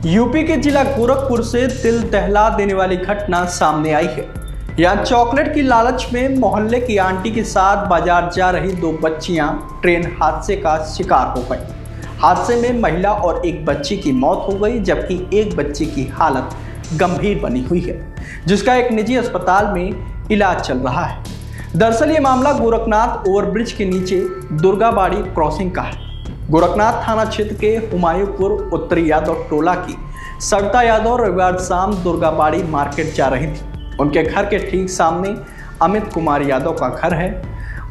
UP के जिला गोरखपुर से दिल दहला देने वाली घटना सामने आई है। यहाँ चॉकलेट की लालच में मोहल्ले की आंटी के साथ बाजार जा रही दो बच्चियां ट्रेन हादसे का शिकार हो गई। हादसे में महिला और एक बच्ची की मौत हो गई, जबकि एक बच्ची की हालत गंभीर बनी हुई है, जिसका एक निजी अस्पताल में इलाज चल रहा है। दरअसल ये मामला गोरखनाथ ओवरब्रिज के नीचे दुर्गाबाड़ी क्रॉसिंग का है। गोरखनाथ थाना क्षेत्र के हुमायूंपुर उत्तरी यादव टोला की सविता यादव रविवार शाम दुर्गाबाड़ी मार्केट जा रही थी। उनके घर के ठीक सामने अमित कुमार यादव का घर है।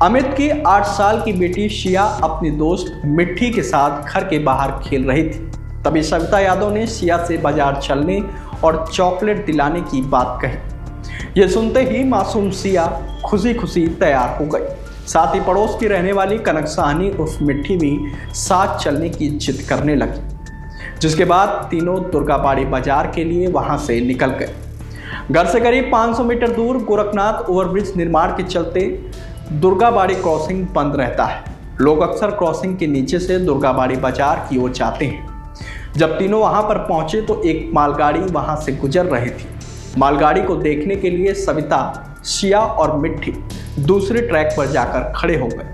अमित की 8 साल की बेटी शिया अपनी दोस्त मिट्टी के साथ घर के बाहर खेल रही थी। तभी सविता यादव ने शिया से बाजार चलने और चॉकलेट दिलाने की बात कही। ये सुनते ही मासूम शिया खुशी खुशी तैयार हो गई। साथ ही पड़ोस की रहने वाली कनक साहनी उर्फ मिट्टी भी साथ चलने की जिद करने लगी, जिसके बाद तीनों दुर्गाबाड़ी बाजार के लिए वहां से निकल गए। घर से करीब 500 मीटर दूर गोरखनाथ ओवरब्रिज निर्माण के चलते दुर्गाबाड़ी क्रॉसिंग बंद रहता है। लोग अक्सर क्रॉसिंग के नीचे से दुर्गाबाड़ी बाजार की ओर जाते हैं। जब तीनों वहां पर पहुंचे तो एक मालगाड़ी वहां से गुजर रही थी। मालगाड़ी को देखने के लिए सविता, शिया और मिट्टी दूसरे ट्रैक पर जाकर खड़े हो गए।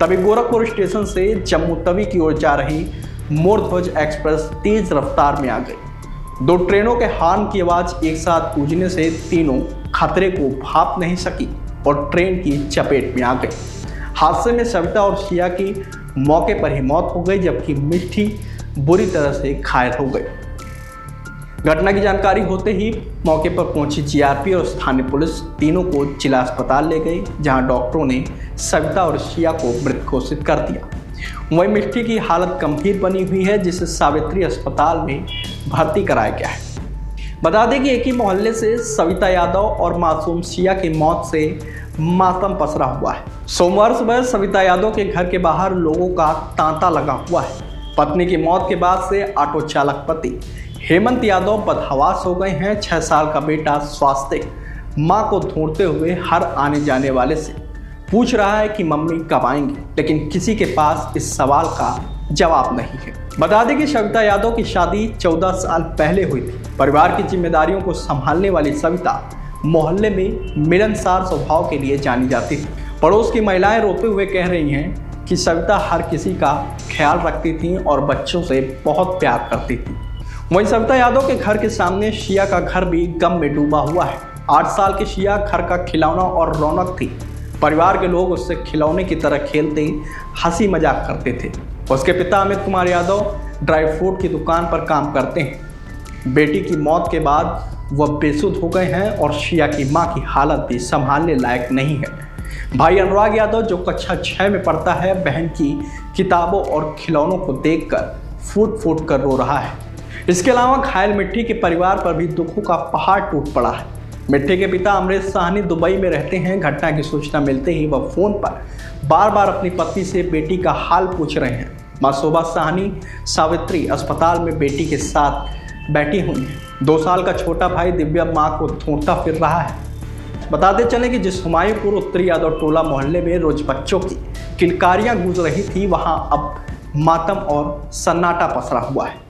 तभी गोरखपुर स्टेशन से जम्मू तवी की ओर जा रही मोरध्वज एक्सप्रेस तेज रफ्तार में आ गई। दो ट्रेनों के हॉर्न की आवाज एक साथ गूंजने से तीनों खतरे को भाप नहीं सकी और ट्रेन की चपेट में आ गई। हादसे में सविता और शिया की मौके पर ही मौत हो गई, जबकि मिट्टी बुरी तरह से घायल हो गई। घटना की जानकारी होते ही मौके पर पहुंची जीआरपी और स्थानीय पुलिस तीनों को जिला अस्पताल ले गई, जहां डॉक्टरों ने सविता और शिया को मृत घोषित कर दिया। वहीं मिट्टी की हालत गंभीर बनी हुई है, जिसे सावित्री अस्पताल में भर्ती कराया गया है। बता दें कि एक ही मोहल्ले से सविता यादव और मासूम शिया की मौत से मातम पसरा हुआ है। सोमवार सुबह सविता यादव के घर के बाहर लोगों का तांता लगा हुआ है। पत्नी की मौत के बाद से ऑटो चालक पति हेमंत यादव बदहवास हो गए हैं। 6 साल का बेटा स्वास्थ्य मां को ढूंढते हुए हर आने जाने वाले से पूछ रहा है कि मम्मी कब आएंगी, लेकिन किसी के पास इस सवाल का जवाब नहीं है। बता दें कि सविता यादव की शादी 14 साल पहले हुई थी। परिवार की जिम्मेदारियों को संभालने वाली सविता मोहल्ले में मिलनसार स्वभाव के लिए जानी जाती थी। पड़ोस की महिलाएं रोते हुए कह रही हैं कि सविता हर किसी का ख्याल रखती थी और बच्चों से बहुत प्यार करती थी। वहीं सविता यादव के घर के सामने शिया का घर भी गम में डूबा हुआ है। 8 साल की शिया घर का खिलौना और रौनक थी। परिवार के लोग उससे खिलौने की तरह खेलते, हंसी मजाक करते थे। उसके पिता अमित कुमार यादव ड्राई फ्रूट की दुकान पर काम करते हैं। बेटी की मौत के बाद वह बेसुध हो गए हैं और शिया की मां की हालत भी संभालने लायक नहीं है। भाई अनुराग यादव, जो कक्षा 6 में पढ़ता है, बहन की किताबों और खिलौनों को देखकर फूट फूट कर रो रहा है। इसके अलावा घायल मिट्टी के परिवार पर भी दुखों का पहाड़ टूट पड़ा है। मिट्टी के पिता अमरेश साहनी दुबई में रहते हैं। घटना की सूचना मिलते ही वह फोन पर बार बार अपनी पत्नी से बेटी का हाल पूछ रहे हैं। मां शोभा साहनी सावित्री अस्पताल में बेटी के साथ बैठी हुई हैं। 2 साल का छोटा भाई दिव्या मां को ढूंढता फिर रहा है। बताते चलें कि जिस हुमायूंपुर उत्तरी यादव टोला मोहल्ले में रोज बच्चों की किलकारियां गूंज रही थी, वहां अब मातम और सन्नाटा पसरा हुआ है।